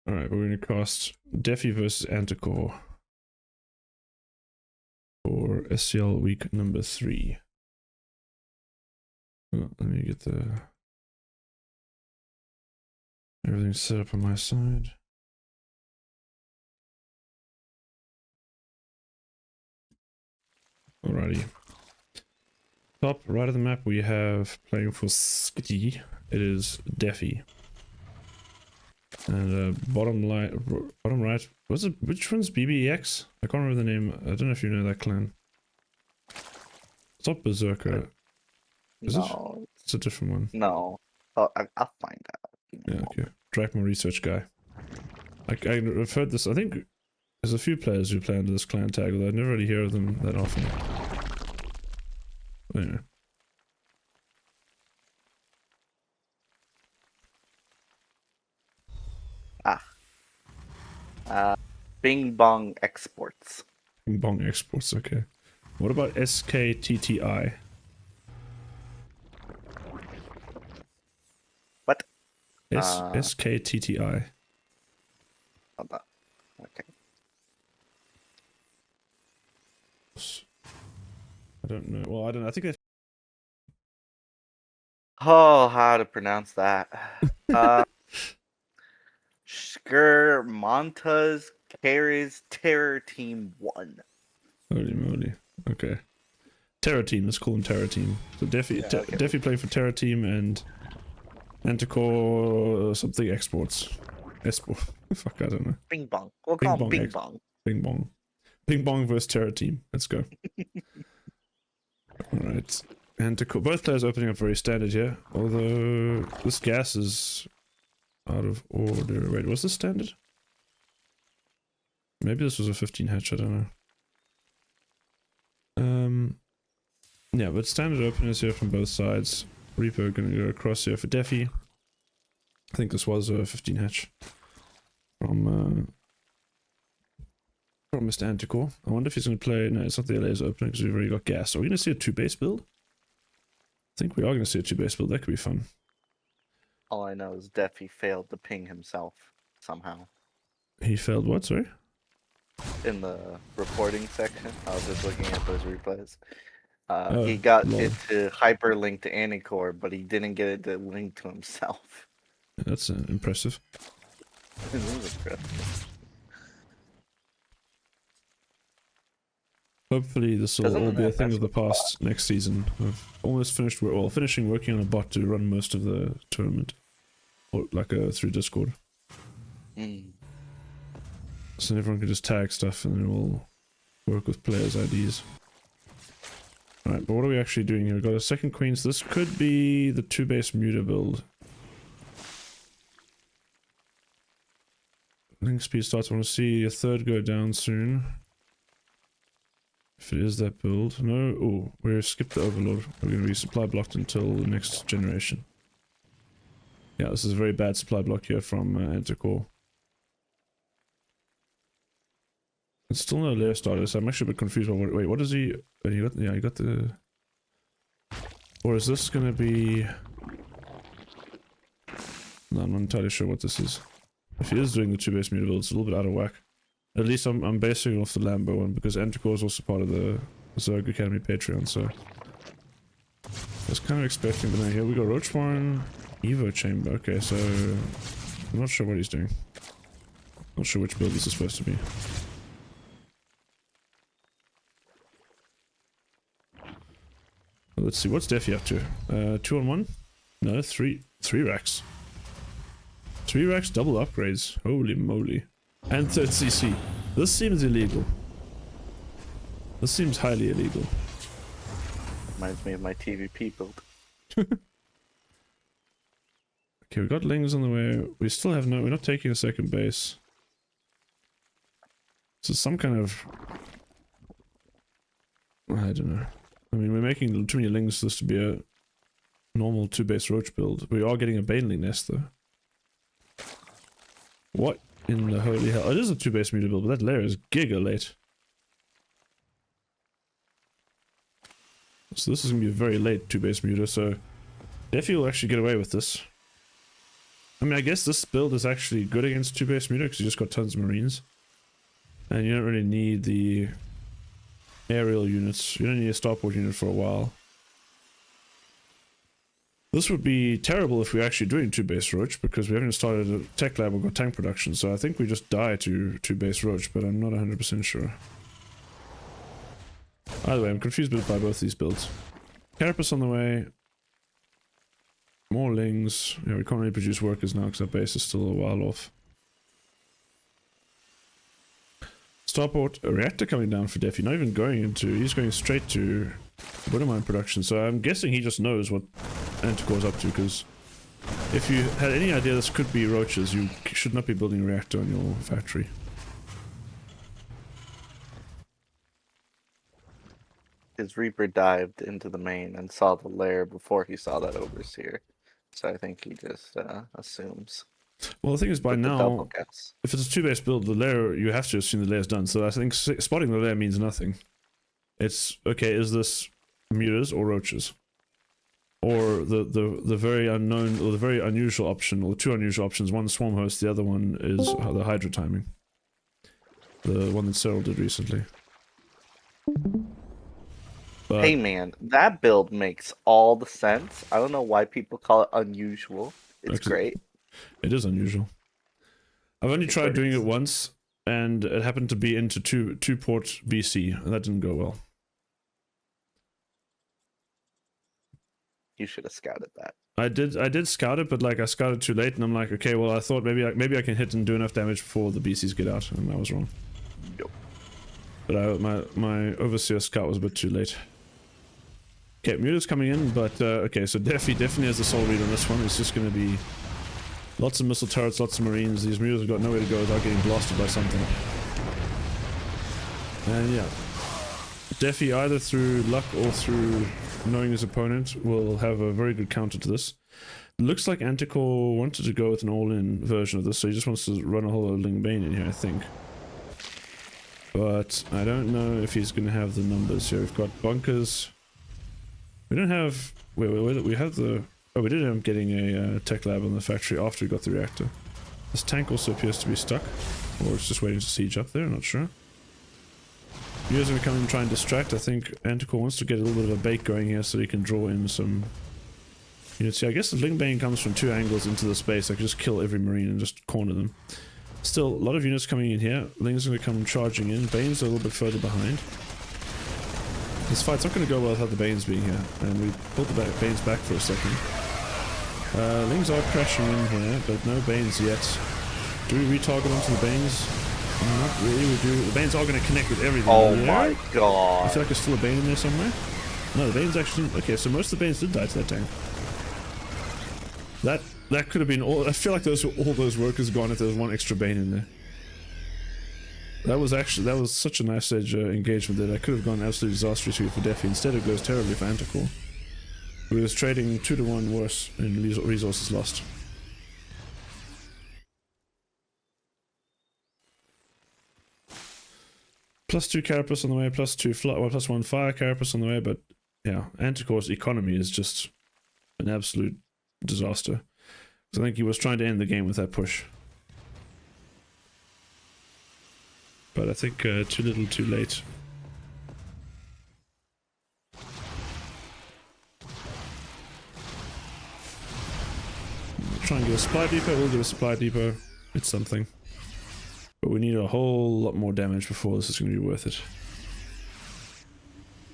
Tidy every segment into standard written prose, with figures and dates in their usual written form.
Alright, we're going to cast Dephy versus Anticore for SCL week number 3. Oh, let me get everything set up on my side. Alrighty. Top right of the map we have playing for Skitty. It is Dephy. And bottom right, was it, which one's BBEX? I can't remember the name. I don't know if you know that clan. It's not Berserker. Is it? It's a different one. No. Oh, I'll find out. Yeah, okay. Drachma research guy. I've heard this. I think there's a few players who play under this clan tag, although I never really hear of them that often. Anyway. Bing Bong Exports. Bing Bong Exports, okay. What about SKTTI? What? SKTTI. Hold on. Okay. I don't know. Well, I don't know. I think they. Oh, how to pronounce that? Skermontas Carries Terror Team 1. Holy moly. Okay. Terror Team, let's call them Terror Team. So Dephy playing for Terror Team and Anticore something exports. Fuck, I don't know. Bing Bong. We'll call them Bing Bong. Bing Bong. Bing Bong versus Terror Team. Let's go. Alright. Anticore. Both players opening up very standard here. Although this gas is out of order. Wait, was this standard? Maybe this was a 15 hatch, I don't know. Yeah, but standard openers here from both sides. Reaper gonna go across here for Dephy. I think this was a 15 hatch from Mr. Anticore. I wonder if he's gonna play. No, it's not the LA's opening because we've already got gas. Are we gonna see a 2-base build? I think we are gonna see a 2-base build. That could be fun. All I know is Dephy failed to ping himself somehow. He failed what, sorry? In the reporting section, I was just looking at those replays. Oh, he got lol. it to hyperlink to Anticore, but he didn't get it to link to himself. That's impressive. It is impressive. Hopefully this will all be a thing of the past next season. I've almost finished, well, finishing working on a bot to run most of the tournament. Or like through Discord. So everyone can just tag stuff and then we'll work with players' IDs. Alright, but what are we actually doing here? We've got a second queen, so this could be the 2-base muta build. Link speed starts. I want to see a third go down soon. If it is that build. No, oh, we're skipped the overlord. We're going to be supply blocked until the next generation. Yeah, this is a very bad supply block here from Anticore. It's still no layer starter, so I'm actually a bit confused about what. Wait, what is he? You got the. Or is this gonna be? No, I'm not entirely sure what this is. If he is doing the 2-base muta build, it's a little bit out of whack. At least I'm basing it off the Lambo one because Anticore is also part of the Zerg Academy Patreon, so I was kind of expecting, but now here we go. Roachborn Evo Chamber. Okay, so I'm not sure what he's doing. Not sure which build this is supposed to be. Let's see, what's Dephy up to? 2 on 1? No, 3 racks. 3 racks, double upgrades. Holy moly. And 3rd CC. This seems illegal. This seems highly illegal. Reminds me of my TVP build. Okay, we got Lings on the way. We still have no... We're not taking a second base. So some kind of... I don't know. I mean, we're making too many Lings for this to be a normal 2-base roach build. We are getting a Baneling nest, though. What in the holy hell? Oh, it is a 2-base muta build, but that layer is giga late. So this is going to be a very late 2-base muta, so Dephy will actually get away with this. I mean, I guess this build is actually good against 2 base meter because you just got tons of marines. And you don't really need the aerial units. You don't need a starport unit for a while. This would be terrible if we're actually doing 2 base roach because we haven't started a tech lab or got tank production. So I think we just die to 2 base roach, but I'm not 100% sure. Either way, I'm confused by both these builds. Carapace on the way. More lings. Yeah, we can't really produce workers now because our base is still a while off. Starport, a reactor coming down for Dephy. Not even going into... He's going straight to Wintermine production. So I'm guessing he just knows what Anticore's up to, because if you had any idea this could be roaches, you should not be building a reactor on your factory. His Reaper dived into the main and saw the lair before he saw that Overseer. So I think he just assumes. Well, the thing is, by With the double now, guess. if it's a 2 base build, the lair, you have to assume the lair's done. So I think spotting the lair means nothing. It's, okay, is this mutas or roaches? Or the very unknown, or the very unusual option, or the 2 unusual options. One swarm host, the other one is the Hydra timing. The one that Cyril did recently. But Hey man, that build makes all the sense. I don't know why people call it unusual. It's great. it is unusual. I've only tried doing it once, and it happened to be into two port BC, and that didn't go well. You should have scouted that. I did scout it, but like I scouted too late, and I'm like, okay, well I thought maybe I can hit and do enough damage before the BCs get out, and I was wrong. Yep. But my Overseer scout was a bit too late. Okay, Muta's coming in, but okay, so Dephy definitely has the soul read on this one. It's just going to be lots of missile turrets, lots of marines. These Mutas have got nowhere to go without getting blasted by something. And yeah, Dephy, either through luck or through knowing his opponent, will have a very good counter to this. It looks like Anticore wanted to go with an all-in version of this, so he just wants to run a whole lot of Ling Bane in here, I think. But I don't know if he's going to have the numbers here. We've got bunkers. We don't have... Wait, we have the... Oh, we did end up getting a tech lab on the factory after we got the reactor. This tank also appears to be stuck. Or it's just waiting to siege up there, I'm not sure. You guys are going to come in and try and distract. I think Anticore wants to get a little bit of a bait going here so he can draw in some units. I guess the Ling Bane comes from 2 angles into the space. I could just kill every marine and just corner them. Still, a lot of units coming in here. Ling's going to come charging in. Bane's a little bit further behind. This fight's not going to go well without the Banes being here. And we pulled the Banes back for a second. Lings are crashing in here, but no Banes yet. Do we retarget onto the Banes? Not really, we do. The Banes are going to connect with everything. Oh my god. I feel like there's still a Bane in there somewhere. No, the Banes actually... Okay, so most of the Banes did die to that tank. That could have been all... I feel like all those workers gone if there was one extra Bane in there. That was such a nice edge engagement there. That could have gone absolutely disastrously for Dephy. Instead it goes terribly for Anticore. We was trading 2-to-1 worse in resources lost. +2 Carapace on the way, +1 Fire Carapace on the way, but yeah, Anticore's economy is just an absolute disaster. So I think he was trying to end the game with that push. But I think too little too late. Try and get a supply depot, we'll get a supply depot. It's something. But we need a whole lot more damage before this is going to be worth it.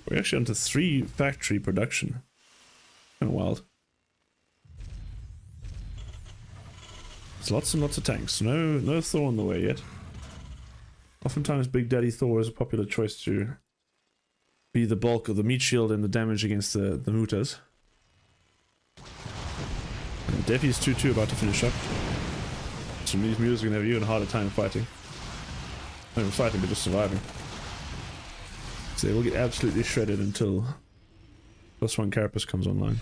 We're actually onto 3 factory production. Kind of wild. There's lots and lots of tanks. No Thor on the way yet. Oftentimes Big Daddy Thor is a popular choice to be the bulk of the meat shield and the damage against the mutas. And Dephy's 2-2 about to finish up. So these mutas are going to have an even harder time fighting. Not even fighting, but just surviving. So they will get absolutely shredded until +1 Carapace comes online.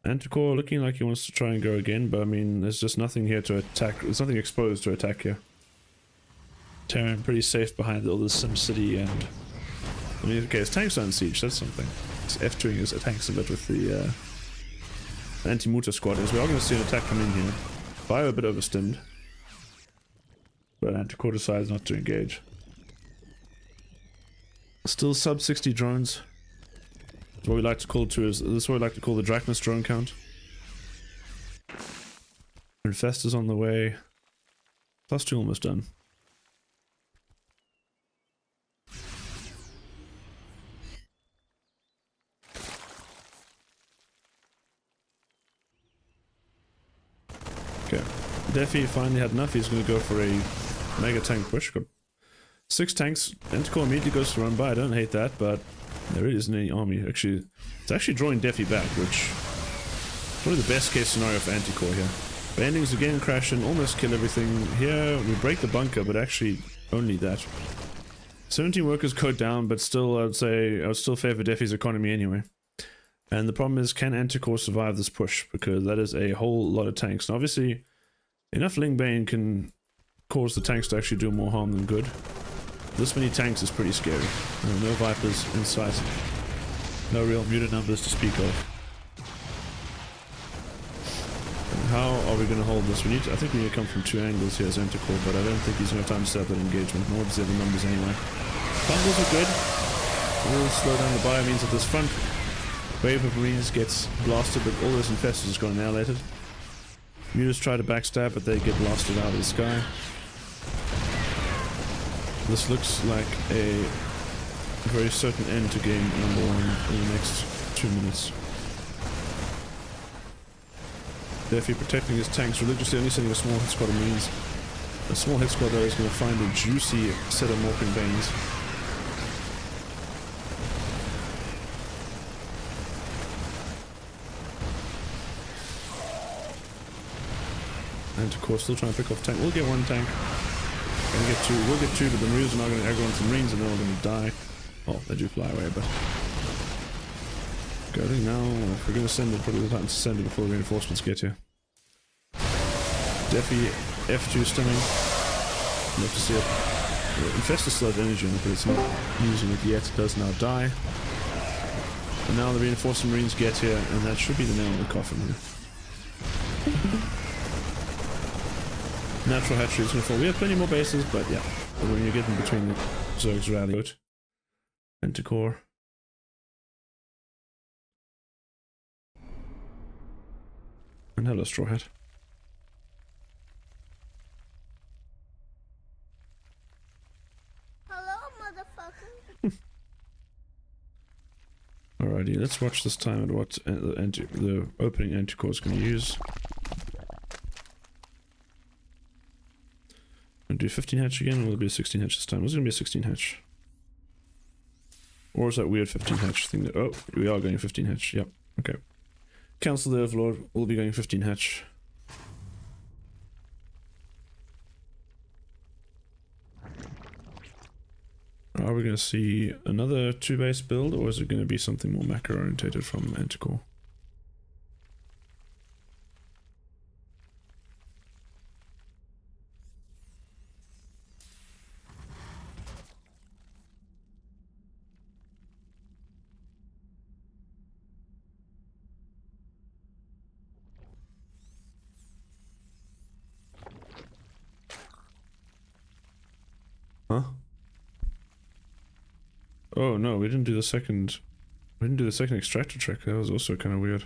Anticore looking like he wants to try and go again, but I mean, there's just nothing here to attack. There's nothing exposed to attack here. Terran pretty safe behind all this SimCity and... I mean, okay, his tanks are on siege, that's something. It's F2ing his tanks a bit with the anti-muta squad is. We are going to see an attack come in here. Bio a bit overstimmed. But Anticore decides not to engage. Still sub 60 drones. That's what we like to call this is what we like to call the Drachmas drone count. Infestor's on the way. +2 almost done. Okay. Dephy finally had enough. He's going to go for a mega tank push. Got 6 tanks. Anticore immediately goes to run by. I don't hate that, but there really isn't any army. Actually, it's actually drawing Dephy back, which is probably the best case scenario for Anticore here. Bandings again crash and almost kill everything. Here we break the bunker, but actually only that. 17 workers go down, but still I would still favor Dephy's economy anyway. And the problem is, can Anticore survive this push? Because that is a whole lot of tanks. And obviously, enough Lingbane can cause the tanks to actually do more harm than good. This many tanks is pretty scary. No Vipers in sight. No real mutant numbers to speak of. And how are we going to hold this? I think we need to come from 2 angles here as Anticore, but I don't think he's going to have time to set up that engagement, nor does he have the numbers anyway. Bundles are good. We'll slow down the bio, means that this front wave of Marines gets blasted, but all those infestors just got annihilated. Mutas try to backstab, but they get blasted out of the sky. This looks like a very certain end to game number 1 in the next 2 minutes. Dephy protecting his tanks religiously, only sending a small hit squad of Marines. A small hit squad though is going to find a juicy set of Morphin Veins. Anticore still trying to pick off tank. We'll get 1 tank. We'll get 2, but the Marines are not going to aggro on some Marines and they're all going to die. Oh, they do fly away, but... I think now, if we're going to send it, probably the time to send it before the reinforcements get here. Dephy, F2 stunning. Love to see it. Infestor still has energy on it, but it's not using it yet. It does now die. And now the reinforced Marines get here, and that should be the nail in the coffin here. Natural hatchery is going to fall. We have plenty more bases, but yeah. When you're getting between the Zerg's rally, Anticore. And hello, Straw Hat. Hello, motherfucker. Alrighty, let's watch this time at what the opening Anticore is going to use. Gonna do 15 hatch again, or will it be a 16 hatch this time? It's going to be a 16 hatch. Or is that weird 15 hatch thing that... Oh, we are going 15 hatch, yep, okay. Council the Overlord will be going 15 hatch. Are we going to see another 2-base build, or is it going to be something more macro orientated from Anticore? Huh? Oh no, we didn't do the second... We didn't do the second extractor track. That was also kind of weird.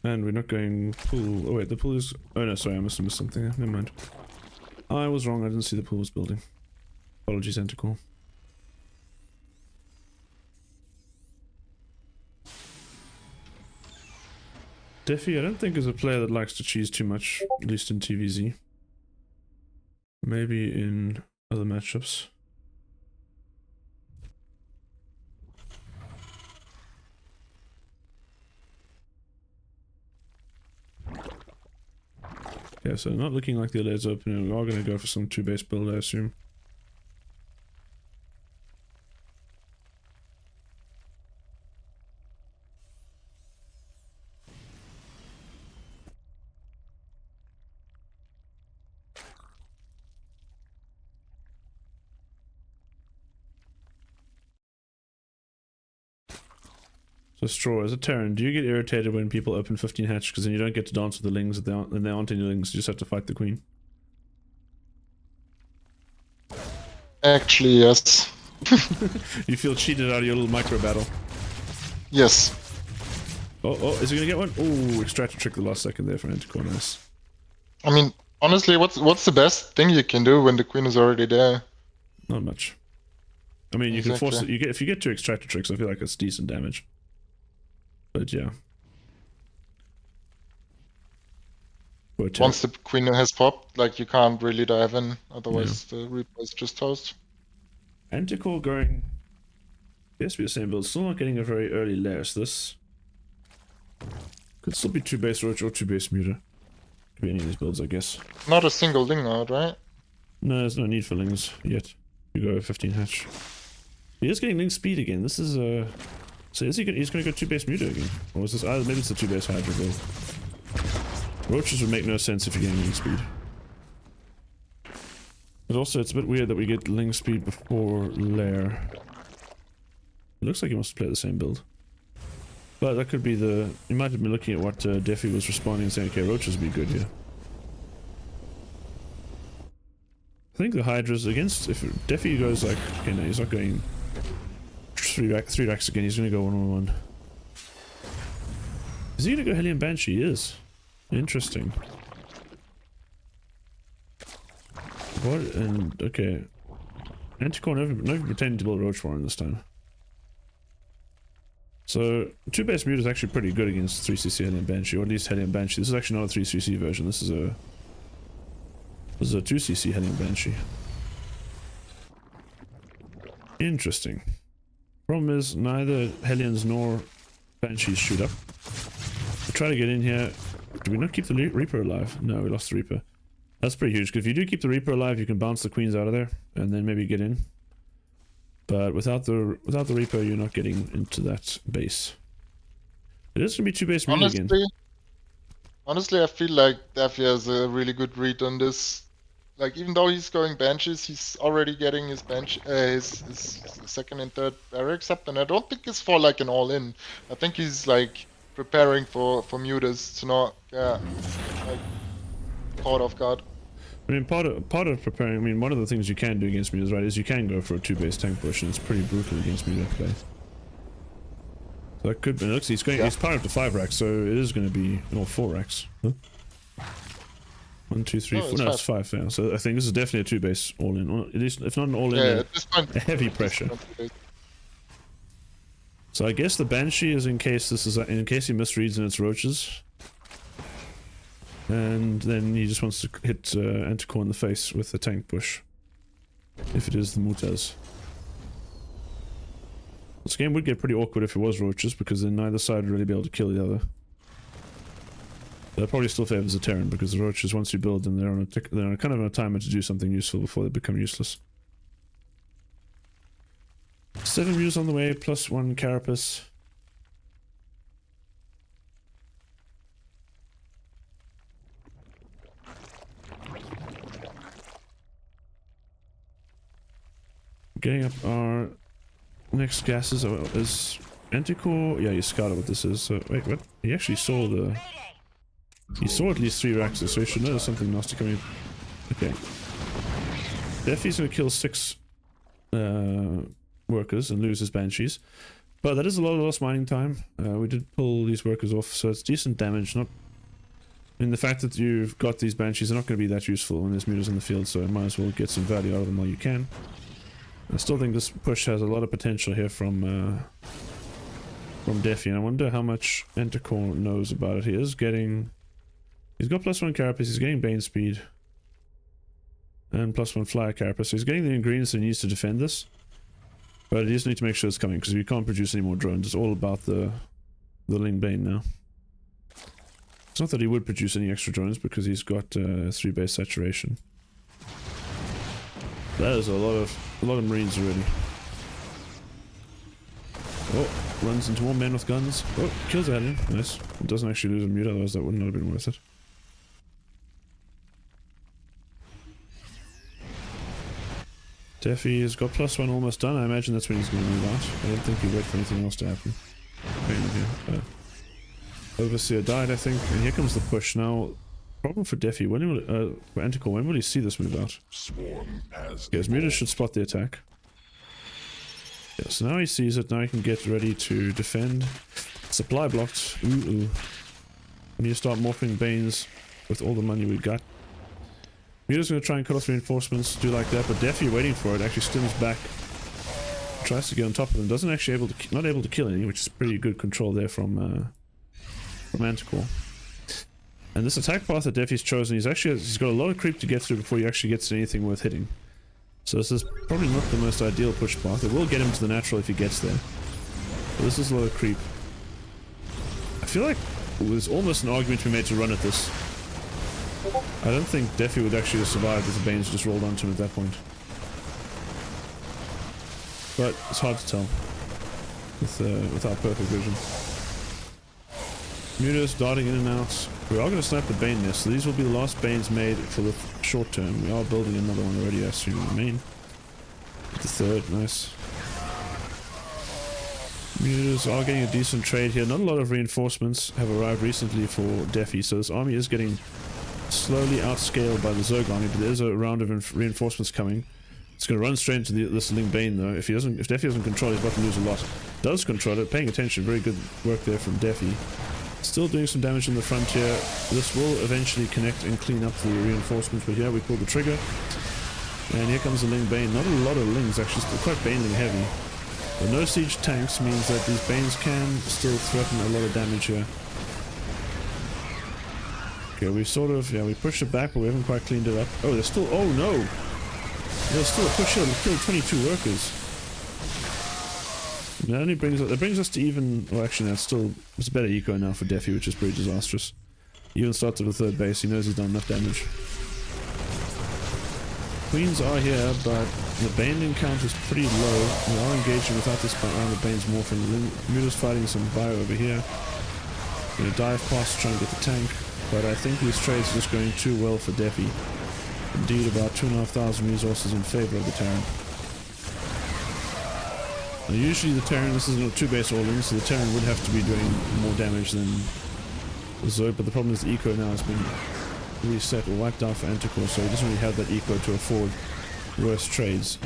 And we're not going pool... Oh wait, the pool is... Oh no, sorry, I must have missed something. Never mind. I was wrong, I didn't see the pool was building. Apologies, Anticore. Dephy, I don't think is a player that likes to cheese too much, at least in TVZ. Maybe in other matchups. Yeah, so not looking like the LA's opening. We are going to go for some 2-base build, I assume. So Straw, as a Terran, do you get irritated when people open 15 hatch because then you don't get to dance with the lings and there aren't any lings, you just have to fight the queen? Actually, yes. You feel cheated out of your little micro battle. Yes. Oh, is he gonna get one? Oh, extractor trick the last second there for Anticore, nice. I mean, honestly, what's the best thing you can do when the queen is already there? Not much. I mean, you can force it. If you get 2 extractor tricks, I feel like it's decent damage. But yeah. Once the queen has popped, like you can't really dive in, otherwise the Reaper is just toast. Anticore going. Yes, be the same build. Still not getting a very early lair. So this could still be 2 base roach or 2 base muter. Could be any of these builds, I guess. Not a single ling out, right? No, there's no need for lings yet. You go 15 hatch. He is getting ling speed again. This is so is he he's gonna go 2 base muter again? Or was this maybe it's the 2 base hydra build. Roaches would make no sense if you're getting ling speed. But also it's a bit weird that we get ling speed before lair. It looks like he wants to play the same build. But that could be the... You might have been looking at what Dephy was responding and saying, okay, roaches would be good here. I think the Hydra's against... If Dephy goes like... Okay, no, he's not going... 3 racks again, he's going to go 1-on-1. Is he going to go Hellion Banshee? He is. Interesting. What? And... Okay. Anticore never pretending to build Roach Warren this time. So, 2 base mute is actually pretty good against 3cc Hellion Banshee, or at least Hellion Banshee. This is actually not a 3cc version, this is a 2cc Hellion Banshee. Interesting. Problem is, neither Hellions nor Banshees shoot up. We try to get in here. Do we not keep the Reaper alive? No, we lost the Reaper. That's pretty huge, because if you do keep the Reaper alive, you can bounce the queens out of there, and then maybe get in. But without the Reaper, you're not getting into that base. It is gonna be 2 base mute again. Honestly, I feel like Dephy has a really good read on this. Like, even though he's going Banshees, he's already getting his his second and third barracks up, and I don't think it's for like an all-in. I think he's like preparing for mutas to not get like caught off guard. I mean, part of preparing. I mean, one of the things you can do against mutas, right, is you can go for a 2 base tank push, and it's pretty brutal against muta play. So that could be. Looks, he's powered up to 5 racks, so it is going to be 4 racks. Huh? 1, 2, 3, 4. No, it's 5 now. So I think this is definitely a 2 base all in. Or at least, if not an all in, at this point, a heavy pressure. So I guess the Banshee is in case he misreads and it's roaches. And then he just wants to hit Anticore in the face with the tank push. If it is the Mutas. This game would get pretty awkward if it was roaches, because then neither side would really be able to kill the other. That probably still favors the Terran, because the roaches, once you build them, they're on kind of on a timer to do something useful before they become useless. 7 views on the way, plus 1 carapace. Getting up our next gases is Anticore. Yeah, you scouted what this is. So wait, what? He actually saw the. He saw at least 3 Raxes, so he should know there's something nasty coming in. Okay. Dephy's gonna kill 6 workers and lose his Banshees. But that is a lot of lost mining time. We did pull these workers off, so it's decent damage. Not. I mean, the fact that you've got these Banshees are not going to be that useful when there's mutas in the field, so might as well get some value out of them while you can. I still think this push has a lot of potential here from Dephy, and I wonder how much Anticore knows about it. He's got +1 carapace, he's getting Bane speed, and +1 flyer carapace, so he's getting the ingredients that he needs to defend this. But he just needs to make sure it's coming, because you can't produce any more drones. It's all about the Ling Bane now. It's not that he would produce any extra drones, because he's got 3 base saturation. That is a lot of Marines already. Oh, runs into more men with guns. Oh, kills Alien. Nice. It doesn't actually lose a mute, otherwise that would not have been worth it. Dephy has got +1 almost done. I imagine that's when he's going to move out. I don't think he'll wait for anything else to happen. I mean, here. Overseer died, I think, and here comes the push. Now, problem for Dephy, when will, for Anticore, when will he see this move out? Yes, Mutas should spot the attack. Yeah, so now he sees it, now he can get ready to defend. Supply blocked. Ooh. We need to start morphing Banes with all the money we've got. Muta's going to try and cut off reinforcements, do like that, but Dephy waiting for it, actually stims back. Tries to get on top of them, doesn't actually not able to kill any, which is pretty good control there from Anticore. And this attack path that Dephy's chosen, he's got a lot of creep to get through before he actually gets to anything worth hitting. So this is probably not the most ideal push path. It will get him to the natural if he gets there. But this is a lot of creep. I feel like there's almost an argument to be made to run at this. I don't think Dephy would actually have survived if the Banes just rolled onto him at that point. But it's hard to tell without perfect vision. Mutas darting in and out. We are going to snipe the Bane nest, so these will be the last Banes made for the short term. We are building another one already, I assume, in the main. The third, nice. Mutas are getting a decent trade here. Not a lot of reinforcements have arrived recently for Dephy, so this army is getting slowly outscaled by the Zerg army, but there is a round of reinforcements coming. It's going to run straight into this Ling Bane though. If Dephy doesn't control it, he's about to lose a lot. Does control it, paying attention, very good work there from Dephy. Still doing some damage in the frontier. This will eventually connect and clean up the reinforcements, but here we pull the trigger. And here comes the Ling Bane. Not a lot of Lings, actually, still quite Baneling heavy. But no siege tanks means that these Banes can still threaten a lot of damage here. Okay, we sort of, yeah, we pushed it back, but we haven't quite cleaned it up. Oh, there's still, oh no! There's still a push here to kill 22 workers. That only brings us to even, well actually no, it's better eco now for Dephy, which is pretty disastrous. He even starts at the third base, he knows he's done enough damage. Queens are here, but the Baneling count is pretty low. We are engaging without this round of Banes morphing. Muta's fighting some bio over here. Gonna dive past to try and get the tank, but I think these trades are just going too well for Dephy. Indeed, about 2,500 resources in favor of the Terran. Now, usually the Terran, this isn't a 2-base all-in, so the Terran would have to be doing more damage than the Zerg, but the problem is the eco now has been reset or wiped out for Anticore, so he doesn't really have that eco to afford worse trades.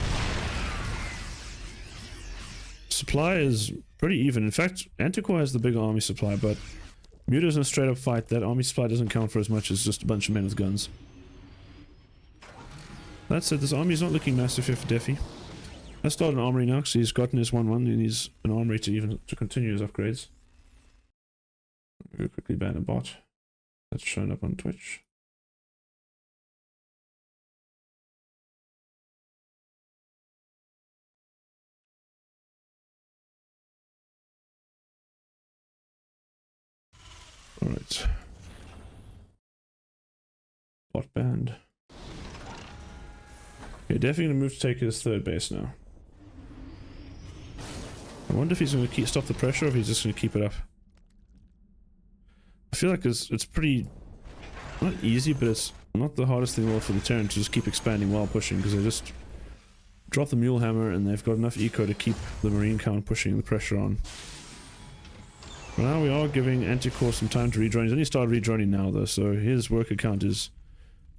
Supply is pretty even. In fact, Anticore has the bigger army supply, but Muta's in a straight-up fight. That army supply doesn't count for as much as just a bunch of men with guns. That said, this army is not looking massive here for Dephy. Let's start an armory now, because he's gotten his 1-1, and he's an armory to continue his upgrades. We'll quickly ban a bot. That's shown up on Twitch. Alright. Bot banned. Okay, definitely going to move to take his third base now. I wonder if he's going to stop the pressure or if he's just going to keep it up. I feel like it's pretty, not easy, but it's not the hardest thing in the world for the Terran to just keep expanding while pushing, because they just drop the Mule Hammer and they've got enough eco to keep the Marine count pushing the pressure on. But now we are giving Anticore some time to rejoin. He's only started rejoining now though, so his worker count is,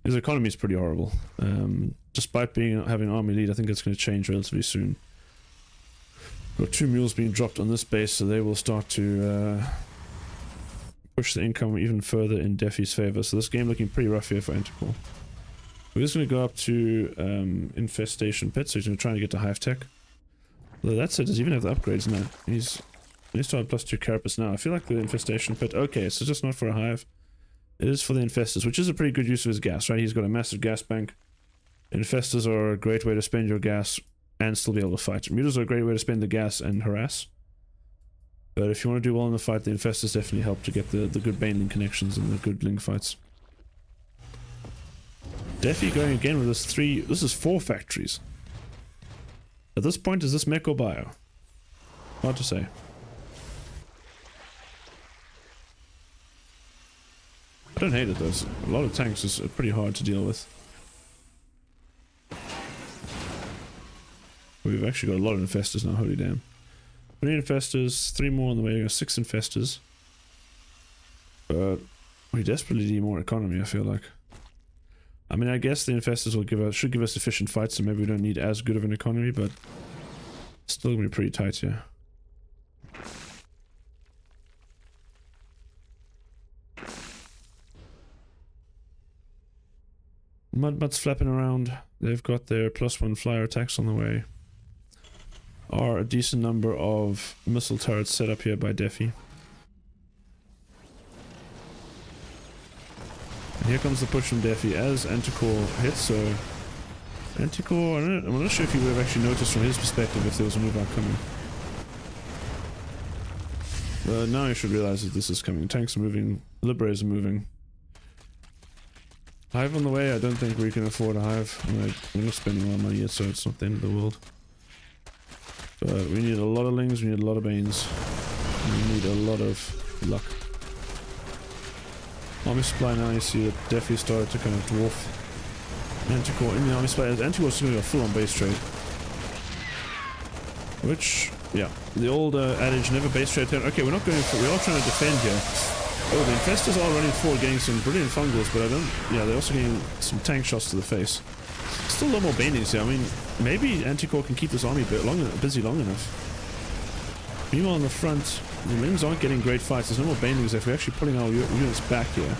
his economy is pretty horrible. Despite having army lead, I think it's going to change relatively soon. Got 2 mules being dropped on this base, so they will start to push the income even further in Dephy's favor. So this game looking pretty rough here for Anticore. We're just going to go up to Infestation Pit, so he's going to try and get to Hive Tech. Although that said, does he even have the upgrades now? He's started +2 Carapace now. I feel like the Infestation Pit, okay, so it's just not for a Hive. It is for the Infestors, which is a pretty good use of his gas, right? He's got a massive gas bank. Infestors are a great way to spend your gas and still be able to fight. Mutas are a great way to spend the gas and harass. But if you want to do well in the fight, the Infestors definitely help to get the good Baneling connections and the good Ling fights. Dephy going again with this is 4 factories. At this point, is this mech or bio? Hard to say. I don't hate it though. A lot of tanks is pretty hard to deal with. We've actually got a lot of Infestors now, holy damn. 3 infestors, 3 more on the way, 6 infestors. But we desperately need more economy, I feel like. I mean, I guess the infestors will should give us efficient fights, so maybe we don't need as good of an economy, but still gonna be pretty tight here. Mudbutts flapping around. They've got their +1 flyer attacks on the way. Are a decent number of missile turrets set up here by Dephy. And here comes the push from Dephy as Anticore hits, so Anticore, I'm not sure if he would have actually noticed from his perspective if there was a move out coming. But now you should realize that this is coming. Tanks are moving, Liberators are moving. Hive on the way, I don't think we can afford a Hive. We're not spending a lot of money yet, so it's not the end of the world. But we need a lot of Lings, we need a lot of Banes. We need a lot of luck. Army supply now, you see that Dephy started to kind of dwarf Anticore in the army supply. Anticore's still going to go full on base trade. Which, yeah, the old adage, never base trade turn. Okay, we're not going for, we are trying to defend here. Oh, the infestors are running forward, getting some brilliant fungals, but I don't, yeah, they're also getting some tank shots to the face. Still a lot more banings here. I mean, maybe Anticore can keep this army busy long enough. Meanwhile, on the front, the Lings aren't getting great fights. There's no more banings if we're actually pulling our units back here.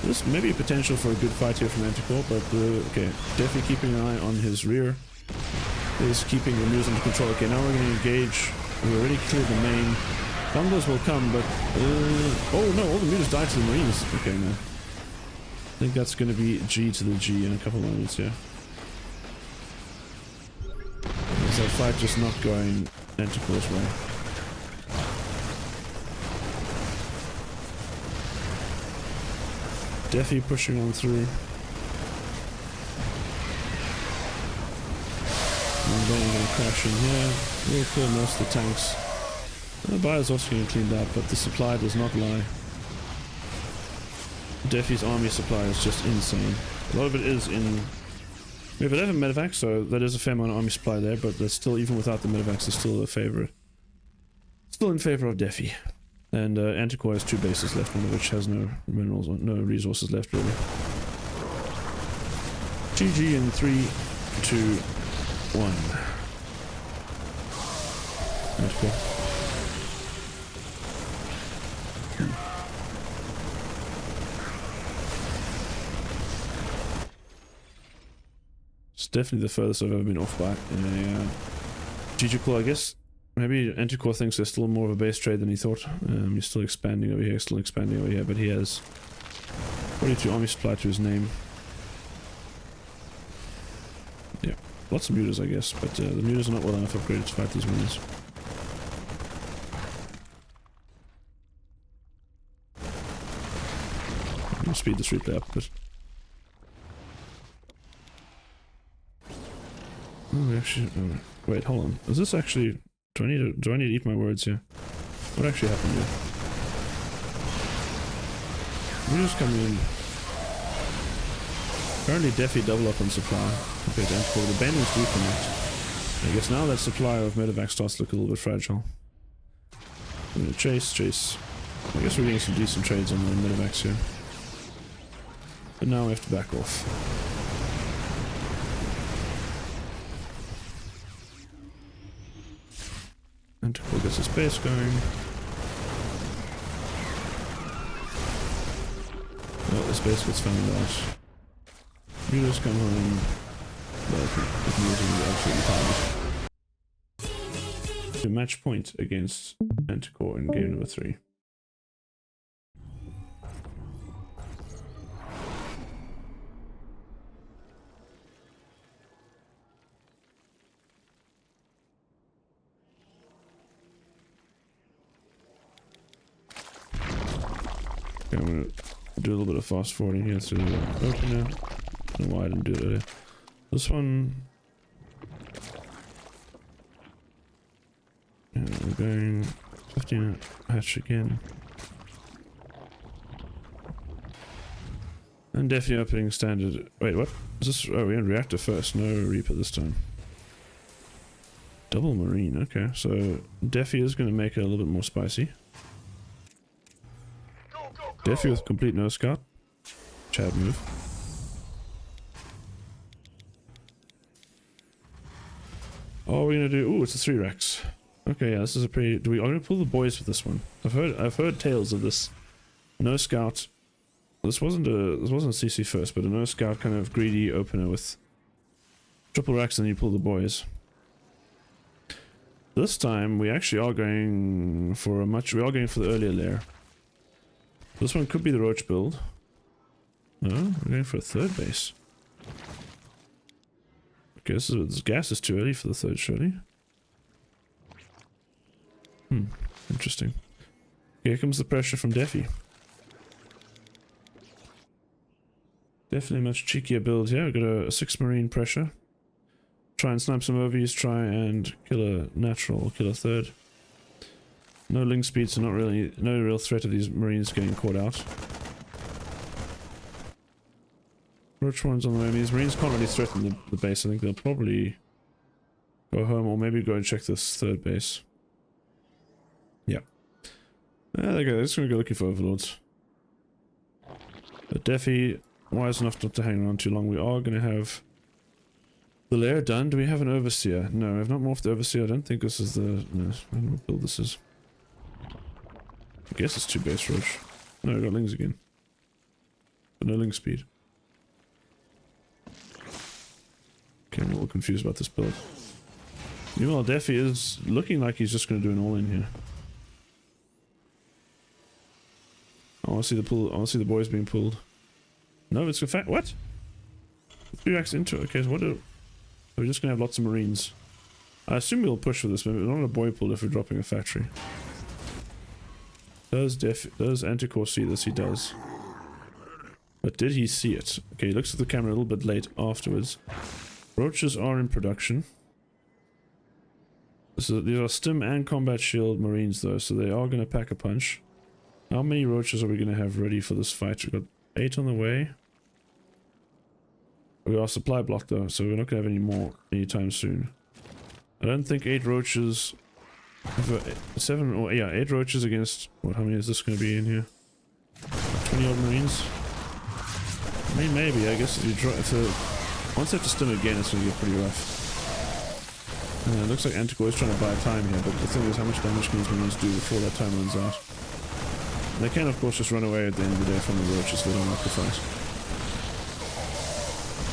There's maybe a potential for a good fight here from Anticore, but okay, definitely keeping an eye on his rear. Is keeping the news under control. Okay, now we're going to engage. We already cleared the main. Bungles will come, but oh no, all the mutas died to the Marines. Okay, no. I think that's going to be G to the G in a couple of moments here. Is that fight just not going Anticore's way? Dephy pushing on through. And then we're going to crash in here. We'll kill most of the tanks. The buyer's also getting cleaned up, but the supply does not lie. Dephy's army supply is just insane. A lot of it is in... We have 11 medevacs, so that is a fair amount of army supply there, but that's still, even without the medevacs, it's still a favorite. Still in favor of Dephy. And Anticore has 2 bases left, one of which has no minerals, or no resources left really. GG in 3, 2, 1. Anticore. It's definitely the furthest I've ever been off by in a GG Claw, I guess. Maybe Anticore thinks there's still more of a base trade than he thought. He's still expanding over here, but he has 42 army supply to his name. Yeah, lots of mutas, I guess, but the mutas are not well enough upgraded to fight these minions. I'll speed this replay up a bit. Oh, we actually... Oh, wait, hold on. Is this actually... Do I need to eat my words here? What actually happened here? We just come in. Apparently Dephy double up on supply compared to Anticore. The bandings do connect. I guess now that supply of medevac starts to look a little bit fragile. I'm gonna chase. I guess we're getting some decent trades on the medevacs here. But now we have to back off. Anticore gets his base going. Well, this base gets found out. Mutas come home. But the mutas are absolutely powerless. To match point against Anticore in game number 3. Okay, I'm gonna do a little bit of fast forwarding here through the opener. I don't know why I didn't do it earlier. This one. And we're going 15 hatch again. And Dephy opening standard. Wait, what? Is this? Oh, we're in reactor first. No Reaper this time. Double marine, okay. So Dephy is going to make it a little bit more spicy. Dephy with complete no scout. Chad move. Oh, we're gonna do. Ooh, it's a 3 racks. Okay, yeah, this is a pretty. I'm gonna pull the boys with this one. I've heard tales of this. No scout. This wasn't CC first, but a no scout kind of greedy opener with triple racks, and then you pull the boys. This time we actually are going for we are going for the earlier layer. This one could be the roach build. No, we're going for a third base. Okay, this gas is too early for the third, surely. Interesting. Here comes the pressure from Dephy. Definitely much cheekier build here. We've got a 6 marine pressure. Try and snipe some overviews, try and kill a natural, or kill a third. No link speed, so no real threat of these marines getting caught out. Roach one's on the way. These marines can't really threaten the base. I think they'll probably go home or maybe go and check this third base. Yeah. There they go. They're just going to go looking for overlords. But Dephy, wise enough not to hang around too long. We are going to have the lair done. Do we have an overseer? No, we have not morphed the overseer. I don't think this is the... No, I don't know what build this is. I guess it's 2 base roach. No, we got lings again. But no ling speed. Okay, I'm a little confused about this build. Meanwhile, Dephy is looking like he's just going to do an all-in here. I want to see the pull. I want to see the boys being pulled. No, it's a fact. What? 3x into it. Okay, so what? We're just going to have lots of marines. I assume we'll push for this, but we're not a boy pull if we're dropping a factory. Does Anticore see this? He does. But did he see it? Okay, he looks at the camera a little bit late afterwards. Roaches are in production. So these are stim and combat shield marines though, so they are going to pack a punch. How many roaches are we going to have ready for this fight? We've got 8 on the way. We are supply blocked though, so we're not going to have any more anytime soon. I don't think 8 roaches... 7 or yeah, 8 roaches against... What, how many is this going to be in here? 20 odd marines? I mean, maybe, I guess if you draw... Once they have to stim again, it's going to get pretty rough. It looks like Anticore is trying to buy time here, but the thing is, how much damage can these minions do before that time runs out? And they can, of course, just run away at the end of the day from the roaches, so they don't like to fight.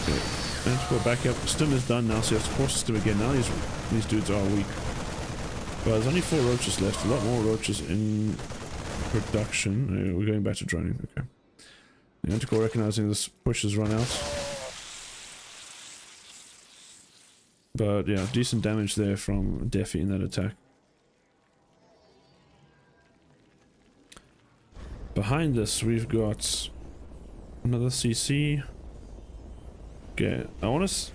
Okay, Anticore back up. Stim is done now, so you have to force stim again. Now these dudes are weak. But there's only 4 roaches left. A lot more roaches in production. We're going back to droning. Okay. The Anticore recognizing this push has run out. But yeah, decent damage there from Dephy in that attack. Behind this, we've got another CC. Okay, I want to...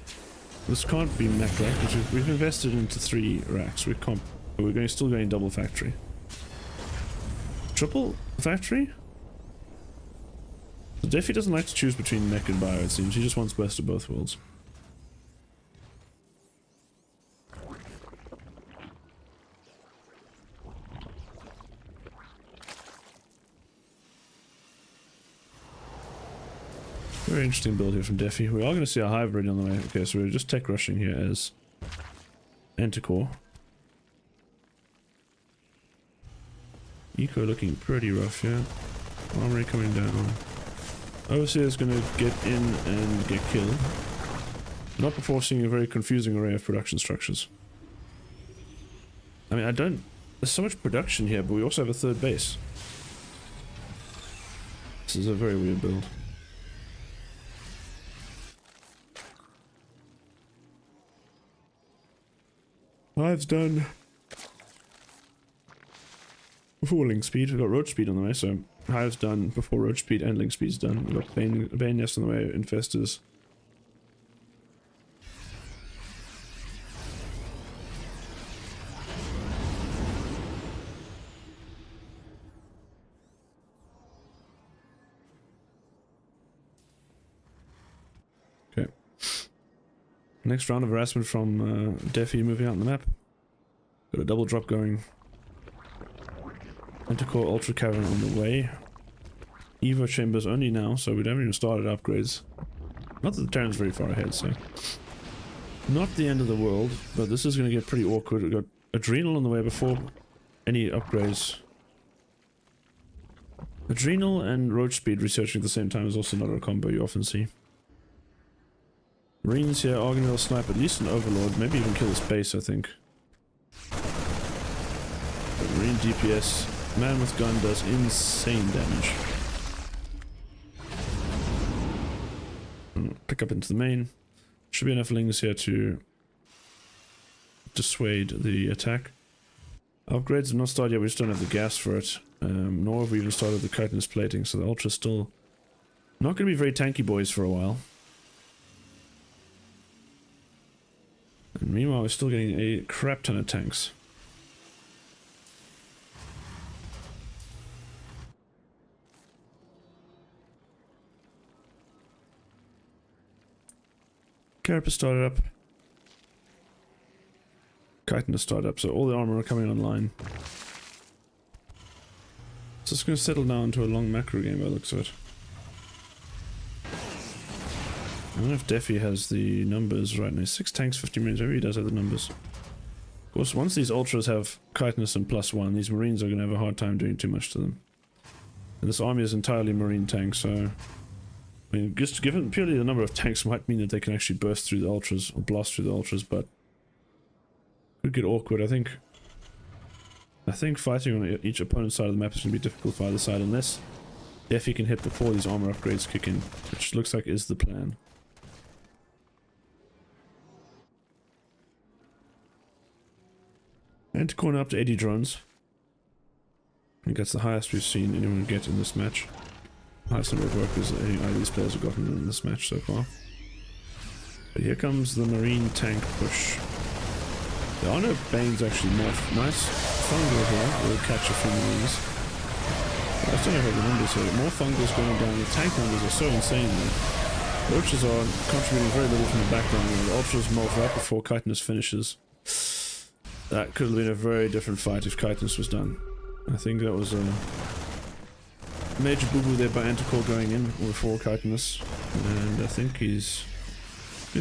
This can't be mech rack, because we've invested into 3 racks. But we're still going double factory. Triple factory? So Dephy doesn't like to choose between mech and bio, it seems. He just wants best of both worlds. Very interesting build here from Dephy. We are going to see a hive ready on the way. Okay, so we're just tech rushing here as Anticore. Eco looking pretty rough, yeah. Armory coming down. Overseer is going to get in and get killed. Not before seeing a very confusing array of production structures. I mean, there's so much production here, but we also have a third base. This is a very weird build. Hive's done. Before link speed, we've got roach speed on the way, so Hive's done before roach speed and link speed's done. We've got Bane Nest on the way, Infestors. Okay. Next round of harassment from Dephy moving out on the map. Got a double drop going. Anticore Ultra Cavern on the way. Evo chambers only now, so we haven't even started upgrades. Not that the Terran's very far ahead, so... Not the end of the world, but this is going to get pretty awkward. We've got Adrenal on the way before any upgrades. Adrenal and Roach Speed researching at the same time is also not a combo you often see. Marines here are going to snipe at least an Overlord, maybe even kill his base, I think. But Marine DPS, man with gun does insane damage. Pick up into the main. Should be enough lings here to dissuade the attack. Upgrades have not started yet, we just don't have the gas for it. Nor have we even started the chitinous plating, so the Ultra's still not going to be very tanky boys for a while. And meanwhile, we're still getting a crap ton of tanks. Carapace started up. Chitin has started up, so all the armor are coming online. So it's going to settle down to a long macro game by the looks of it. I don't know if Dephy has the numbers right now. 6 tanks, 50 marines, maybe he does have the numbers. Of course, once these ultras have chitinous and +1, these marines are going to have a hard time doing too much to them. And this army is entirely marine tanks, so... I mean, just given purely the number of tanks might mean that they can actually burst through the ultras, or blast through the ultras, but... could get awkward, I think fighting on each opponent's side of the map is going to be difficult for either side, unless Dephy can hit before these armor upgrades kick in, which looks like is the plan. Anticore up to 80 drones. I think that's the highest we've seen anyone get in this match. Highest number of workers any of these players have gotten in this match so far. But here comes the marine tank push. There are no Banes actually. Nice fungal here. We'll catch a few marines. I still don't have the numbers here. More fungals going down. The tank numbers are so insane there. Roaches are contributing very little from the background. The ultras molt right before chitinous finishes. That could have been a very different fight if chitinous was done. I think that was a major boo-boo there by Anticore going in before chitinous. And I think he's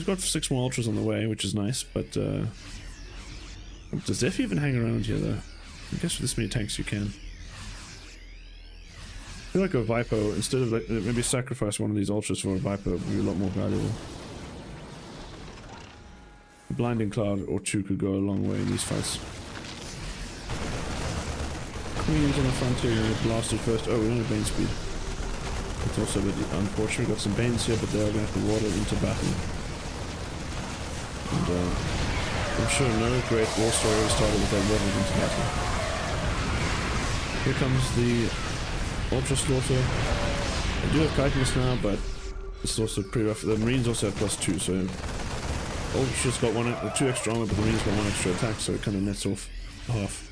got 6 more ultras on the way, which is nice, but does Dephy even hang around here though? I guess with this many tanks you can. I feel like a Viper, instead of like, maybe sacrifice one of these ultras for a Viper, would be a lot more valuable. A Blinding Cloud or 2 could go a long way in these fights. Queens on the frontier, you get blasted first. Oh, we don't have Bane speed. It's also a bit unfortunate. We've got some Banes here, but they are going to have to water into battle. And I'm sure no great war story ever started with that watered into battle. Here comes the Ultra Slaughter. They do have chitinous now, but it's also pretty rough. The Marines also have +2, so Ultra's got 2 extra armor, but the Marines got 1 extra attack, so it kind of nets off half.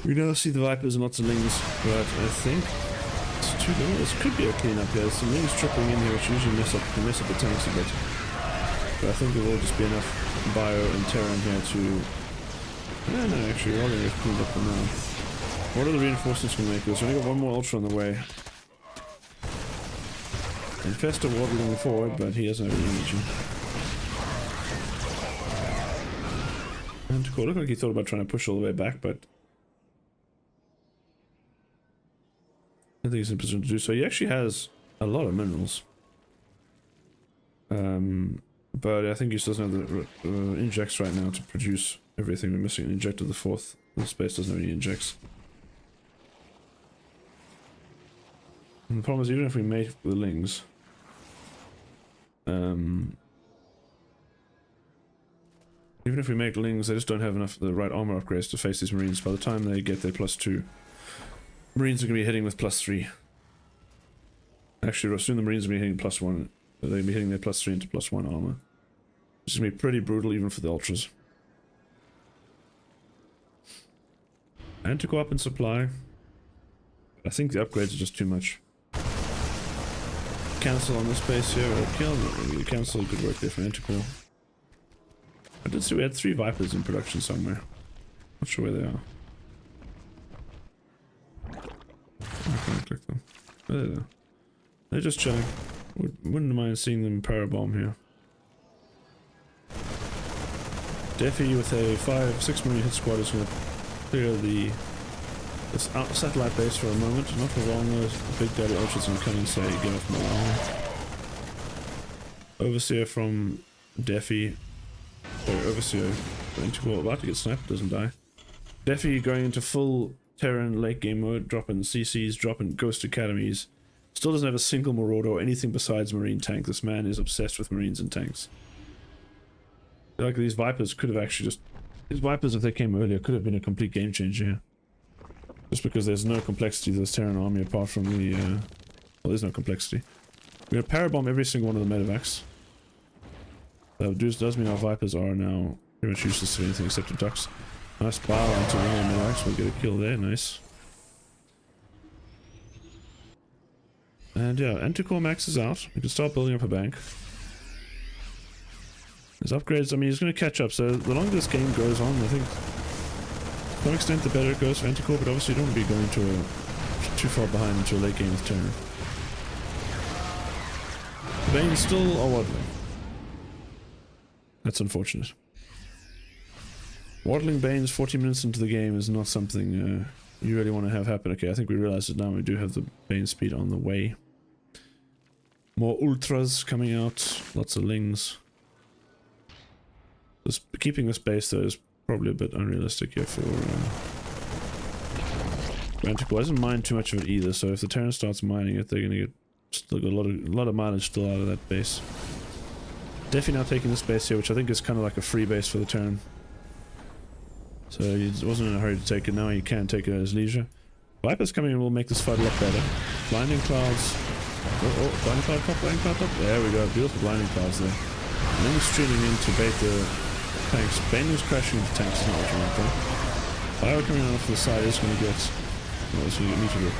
We now see the Vipers and lots of Lings, but I think it's too little. This could be a cleanup here. There's some Lings tripping in here, which usually mess up the tanks a bit. But I think there will just be enough Bio and Terran here to... No, actually, we're all going to get cleaned up for now. What are the reinforcements going to make this? We only got 1 more Ultra on the way. Infesta waddling forward, but he doesn't have any energy. Anticore looked like he thought about trying to push all the way back, but I don't think he's in a position to do so. He actually has a lot of minerals. But I think he still doesn't have the injects right now to produce everything we're missing. An inject of the 4th. The space doesn't have any injects. And the problem is, even if we mate with the Lings, even if we make Lings, they just don't have enough the right armor upgrades to face these Marines. By the time they get their +2, Marines are going to be hitting with +3. Actually, soon the Marines are going to be hitting +1. They're going to be hitting their +3 into +1 armor. It's going to be pretty brutal even for the Ultras. And to go up in supply. I think the upgrades are just too much. cancel on this base here, or kill. We cancel, good work there from Anticore. I did see we had 3 Vipers in production somewhere. Not sure where they are. I can't click them. There they are. They're just chilling. Wouldn't mind seeing them parabomb here. Dephy with a 5-6 Marine hit squad is going to clear this satellite base for a moment. Not for long though. Big Daddy Ultra's going to come and say, get off my lawn. Overseer from Dephy. Sorry, Overseer. About to get sniped, doesn't die. Dephy going into full Terran late game mode, dropping CCs, dropping Ghost Academies. Still doesn't have a single Marauder or anything besides Marine tank. This man is obsessed with Marines and tanks. I feel like these Vipers could have actually just... These Vipers, if they came earlier, could have been a complete game changer here. Just because there's no complexity to this Terran army apart from the... well, there's no complexity. We're going to parabomb every single one of the medevacs. That does mean our Vipers are now pretty much useless to anything except the ducks. Nice bar onto one of the medevacs, we'll get a kill there, nice. And yeah, Anticore maxes out. We can start building up a bank. There's upgrades, I mean, he's going to catch up, so the longer this game goes on, I think, to some extent, the better it goes for Anticore, but obviously you don't want to be going too far behind into a late game with Terran. The Banes still are waddling. That's unfortunate. Waddling Banes 40 minutes into the game is not something you really want to have happen. Okay, I think we realize it now. We do have the Bane speed on the way. More Ultras coming out. Lots of Lings. Just keeping this base though is probably a bit unrealistic here for Anticore. Doesn't mind too much of it either, so if the Terran starts mining it, they're going to get still got a lot of mileage still out of that base. Dephy now taking this base here, which I think is kind of like a free base for the Terran. So he wasn't in a hurry to take it, now he can take it at his leisure. Vipers coming in will make this fight a lot better. Blinding Clouds. Oh, Blinding Cloud top, Blinding Cloud top. There we go, beautiful Blinding Clouds there. And then he's streaming in to bait the tanks. Bane is crashing into tanks, is not what you want though. Fire coming out from the side is going to get... Well, it's going to get metered.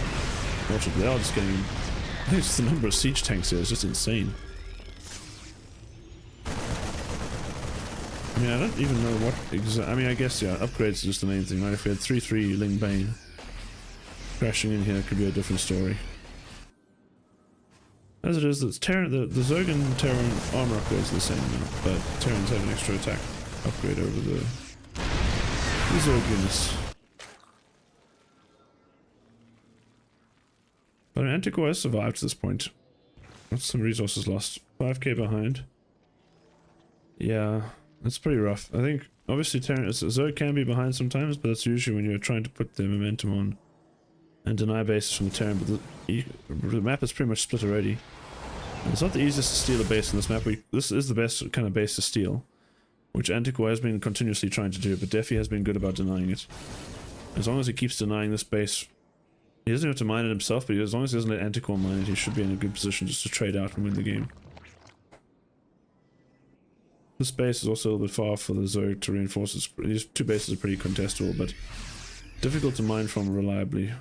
Watch it, they are just getting... I think it's the number of siege tanks here, it's just insane. I mean, I don't even know what I mean, I guess, yeah, upgrades are just the main thing, right? If we had 3-3 Ling Bane crashing in here, it could be a different story. As it is, the Zerg and Terran armor upgrades are the same now, but Terrans have an extra attack upgrade over the Zerg units. But Anticore has survived to this point. That's some resources lost. 5k behind. Yeah. That's pretty rough. I think, obviously, Zerg can be behind sometimes, but that's usually when you're trying to put the momentum on and deny bases from the Terran, but the map is pretty much split already. And it's not the easiest to steal a base in this map. This is the best kind of base to steal, which Anticore has been continuously trying to do, but Dephy has been good about denying it. As long as he keeps denying this base, he doesn't have to mine it himself, but as long as he doesn't let Anticore mine it, he should be in a good position just to trade out and win the game. This base is also a little bit far for the Zerg to reinforce. These two bases are pretty contestable, but difficult to mine from reliably.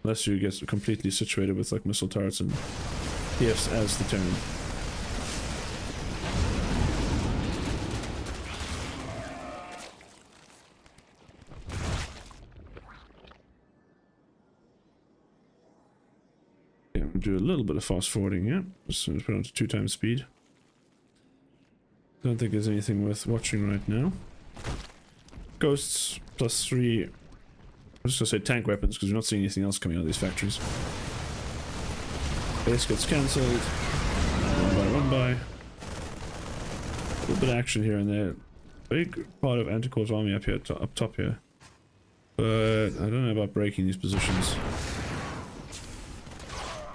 Unless you get completely situated with like missile turrets and PFs as the Terran. Okay, I'm gonna do a little bit of fast forwarding here. Just put it on to 2x speed. Don't think there's anything worth watching right now. Ghosts +3. I'm just gonna say tank weapons because we're not seeing anything else coming out of these factories. Base gets cancelled. One by. A little bit of action here and there. Big part of Anticore's army up here, up top here. But I don't know about breaking these positions.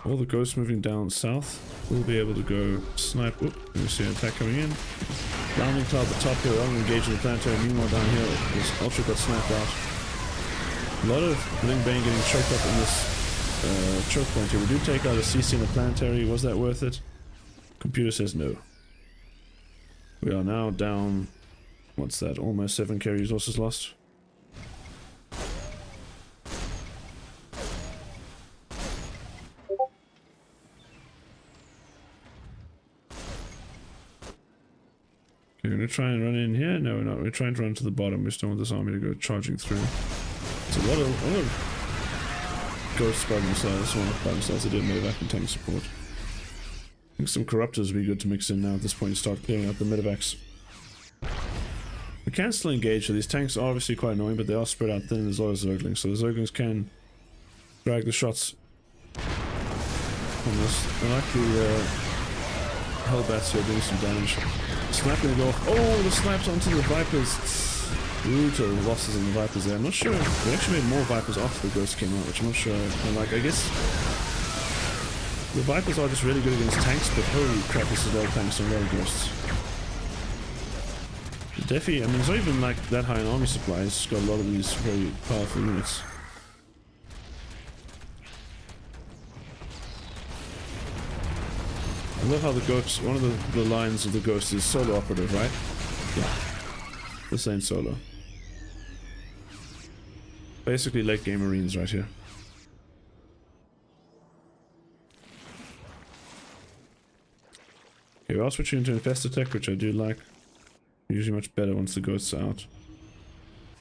All the ghosts moving down south. We'll be able to go snipe. Oop, we see an attack coming in. Landing cloud at the top here, we're only engaging the planetary. Meanwhile down here, this Ultra got sniped out. A lot of Ling Bane getting choked up in this choke point here. We do take out a CC in the planetary. Was that worth it? Computer says no. We are now down, what's that, almost 7k resources lost. We're gonna try and run in here. No, we're not. We're trying to run to the bottom. We just don't want this army to go charging through. It's a lot of ghosts by themselves. Well, not by themselves. They do medevac and tank support. I think some corruptors would be good to mix in now at this point and start clearing out the medevacs. We can still engage, so these tanks are obviously quite annoying, but they are spread out thin and there's a lot of Zerglings, so the Zerglings can drag the shots on this. I like the Hellbats here doing some damage. Snipe gonna go off. Oh, the snipes onto the Vipers. Brutal losses on the Vipers there. I'm not sure. They actually made more Vipers after the Ghost came out, which I'm not sure I like. I guess the Vipers are just really good against tanks, but holy crap, this is a lot of tanks and a lot of Ghosts. Dephy, I mean, it's not even like that high in army supply. It's got a lot of these very powerful units. I love how the Ghost, one of the lines of the Ghost is solo operative, right? Yeah. This ain't solo. Basically late game Marines right here. Okay, we are switching into Infestor Tech, which I do like. Usually much better once the Ghosts are out.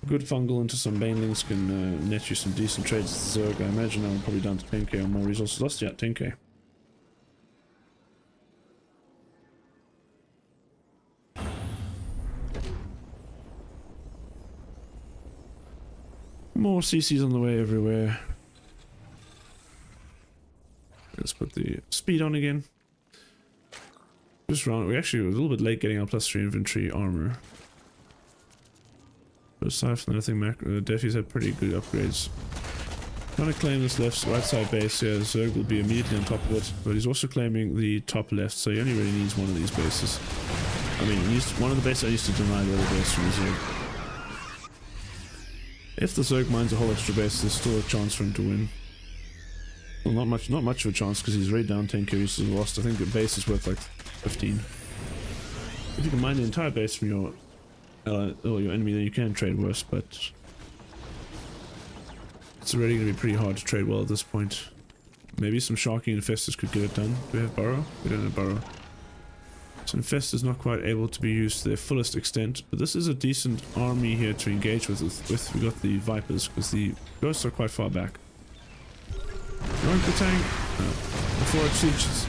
Good fungal into some Banelings can net you some decent trades with Zerg. I imagine I'm probably down to 10k or more resources lost. Yeah, 10k. More CCs on the way everywhere. Let's put the speed on again. This round, we actually were a little bit late getting our +3 infantry armor. But aside from that, I think Dephy's had pretty good upgrades. Trying to claim this right side base, yeah, Zerg will be immediately on top of it. But he's also claiming the top left, so he only really needs one of these bases. I mean, one of the bases I used to deny the other base from the Zerg. If the Zerg mines a whole extra base, there's still a chance for him to win. Well, not much of a chance because he's right down 10k resources lost. I think the base is worth like 15. If you can mine the entire base from your enemy, then you can trade worse, but it's already going to be pretty hard to trade well at this point. Maybe some Sharky Infestors could get it done. Do we have Burrow? We don't have Burrow. So Infestor's not quite able to be used to their fullest extent, but this is a decent army here to engage with. We got the Vipers, because the Ghosts are quite far back. Rank the tank. No. Before it sieges.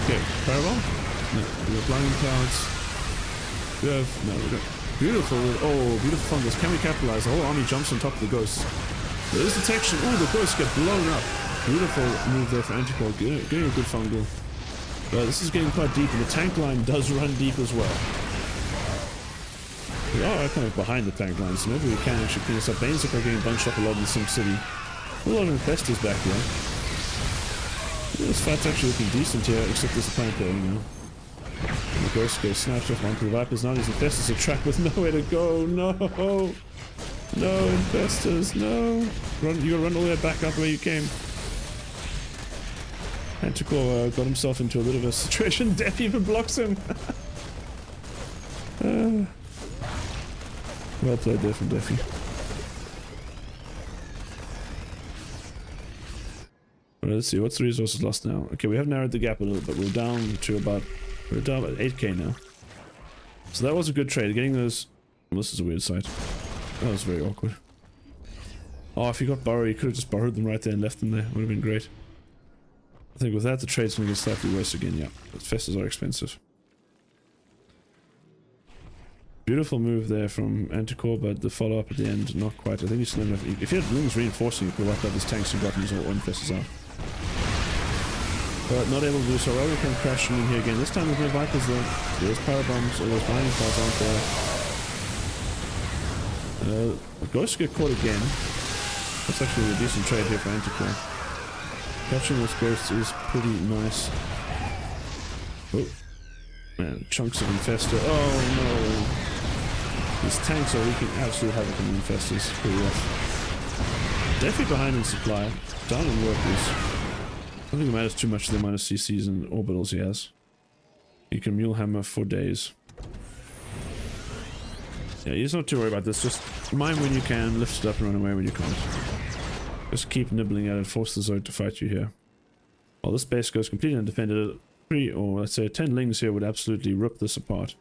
Okay, Fireball? No. We got Blinding Clouds. We have... No, we don't. Beautiful. Oh, beautiful fungus. Can we capitalize? The whole army jumps on top of the Ghosts. There is detection. Oh, the Ghosts get blown up. Beautiful move there for Anticore. Getting a good fungal. But this is getting quite deep, and the tank line does run deep as well. We are kind of behind the tank line, so maybe we can actually clean this up. Banes look like getting bunched up a lot in Sim City. A lot of Infestors back there. Yeah, this fight's actually looking decent here, except there's a plank there, you know. And the Ghost goes snatched off onto the Vipers. Now these Infestors are trapped with nowhere to go. No! No, Infestors, no! You gotta run all the way back out the way you came. Anticore got himself into a bit of a situation. Dephy even blocks him. Well played there from Dephy. Right, let's see, what's the resources lost now? Okay, we have narrowed the gap a little bit. We're down about 8k now. So that was a good trade. Getting those... Well, this is a weird site. That was very awkward. Oh, if you got Burrow, you could have just borrowed them right there and left them there. Would have been great. I think with that, the trade's going to get slightly worse again, yeah. But Festers are expensive. Beautiful move there from Anticore, but the follow-up at the end, not quite. I think he's still enough. If he had Lings reinforcing, he could have wiped out his tanks and gotten his all Infestors out. But not able to do so. Well, we come crashing in here again. This time with no Vipers though. There's power bombs, or there's blinding clouds aren't there. Ghosts get caught again. That's actually a decent trade here for Anticore. Catching those Ghosts is pretty nice. Oh. Man, chunks of Infestor. Oh no! These tanks are wreaking absolute havoc on the Infestors. Pretty rough. Dephy behind in supply. Down in workers. I don't think it matters too much the amount of CCs and orbitals he has. You can mule hammer for days. Yeah, he's not too worried about this. Just mine when you can, lift it up and run away when you can't. Just keep nibbling at it, force the Zerg to fight you here. While this base goes completely undefended, 3 or let's say 10 Lings here would absolutely rip this apart.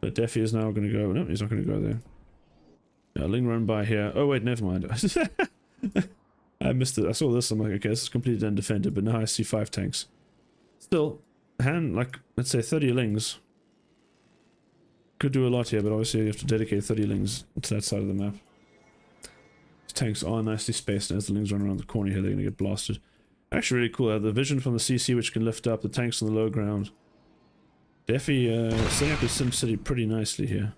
But Dephy is now going to go. No, he's not going to go there. Yeah, Ling run by here. Oh wait, never mind. I missed it. I saw this. I'm like, okay, this is completely undefended. But now I see 5 tanks. Still, like let's say 30 Lings could do a lot here, but obviously you have to dedicate 30 Lings to that side of the map. These tanks are nicely spaced, and as the Lings run around the corner here, they're going to get blasted. Actually, really cool. The vision from the CC, which can lift up the tanks on the low ground. Dephy setting up his Sim City pretty nicely here.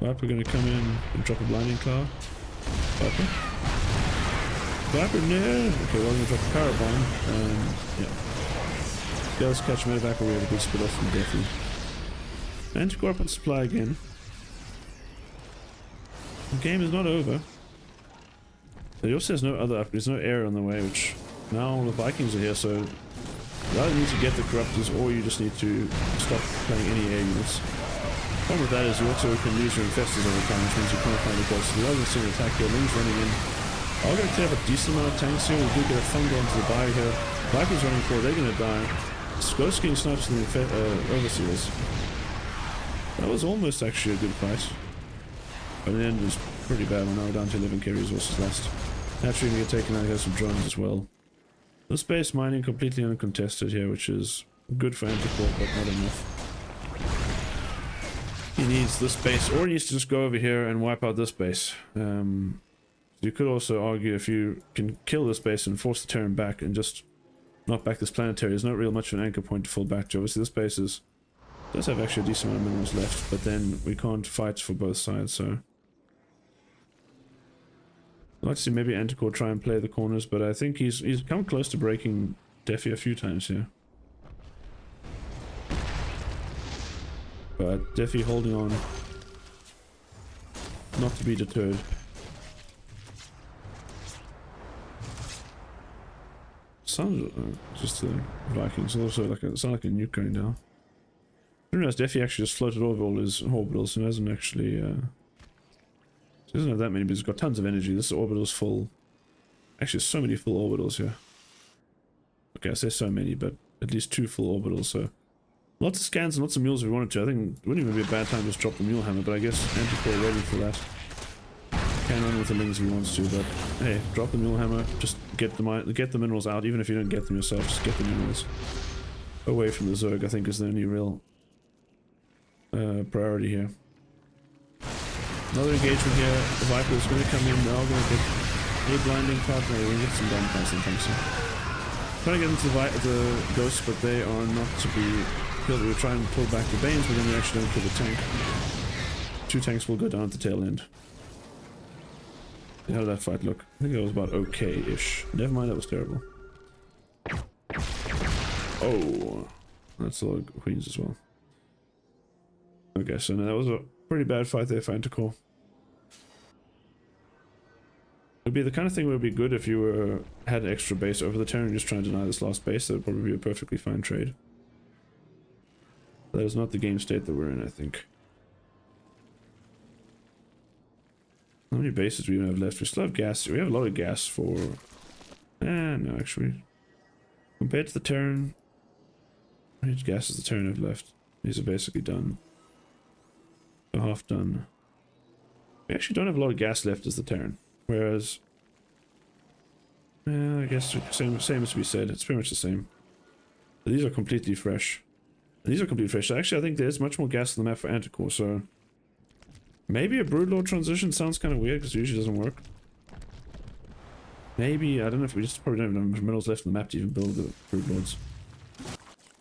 Viper going to come in and drop a blinding cloud. Viper. Viper, no! Okay, well, I'm going to drop a power bomb. Yeah. Girls catch medevac, or we have a good split off from Dephy. Anticore up on supply again. The game is not over. There also has no other upgrades, no air on the way, which now all the Vikings are here, so you either need to get the Corruptors or you just need to stop playing any air units. The problem with that is you also can lose your Infestors over time, which means you can't find the gods. So rather than seeing an attack here, Ling's running in. I'm going to clear up a decent amount of tanks here. We do get a Fungal onto the bio here. Vikings running forward, they're going to die. Ghost King snipes the Overseers. That was almost actually a good fight. But in the end it was pretty bad. We're now down to 11k resources left. Naturally going to get taken out here, some drones as well. The space mining completely uncontested here, which is good for Anticore, but not enough. He needs this base, or he needs to just go over here and wipe out this base. You could also argue if you can kill this base and force the Terran back and just knock back this planetary, there's not real much of an anchor point to fall back to. Obviously this base does have actually a decent amount of minerals left, but then we can't fight for both sides, so... I'd like to see maybe Anticore try and play the corners, but I think he's come close to breaking Dephy a few times here. But Dephy holding on, not to be deterred. Sounds just the Vikings, also like sound like a nuke going down. I didn't realize Dephy actually just floated over all his orbitals and hasn't actually he doesn't have that many, but he's got tons of energy. This orbital's full. Actually, there's so many full orbitals here. Okay, I say so many, but at least 2 full orbitals, so... Lots of scans and lots of mules if we wanted to. I think it wouldn't even be a bad time to just drop the mule hammer, but I guess Anticore ready for that. Can run with the Lings if he wants to, but hey, drop the mule hammer, just get the minerals out, even if you don't get them yourself, just get the minerals away from the Zerg, I think is the only real priority here. Another engagement here, the Viper is going to come in, now going to get a blinding cloud, no, we're going to get some down pass sometimes. So. Trying to get into the ghosts, but they are not to be killed. We were trying to pull back the Banes, but then we actually don't kill the tank. 2 tanks will go down at the tail end. How did that fight look? I think that was about okay-ish. Never mind, that was terrible. Oh, that's a lot of queens as well. Okay, so now that was a pretty bad fight there for Anticore. It would be the kind of thing where it would be good if you had an extra base over the Terran and just trying to deny this last base. That would probably be a perfectly fine trade. That is not the game state that we're in, I think. How many bases do we even have left? We still have gas. We have a lot of gas for... no, actually. Compared to the Terran... How much gas does the Terran have left? These are basically done. They're half done. We actually don't have a lot of gas left as the Terran. Whereas... I guess same as we said. It's pretty much the same. But these are completely fresh. And these are completely fresh. So actually, I think there's much more gas on the map for Anticore, so... Maybe a Broodlord transition sounds kind of weird, because it usually doesn't work. Maybe, I don't know if we just probably don't have enough minerals left on the map to even build the Broodlords.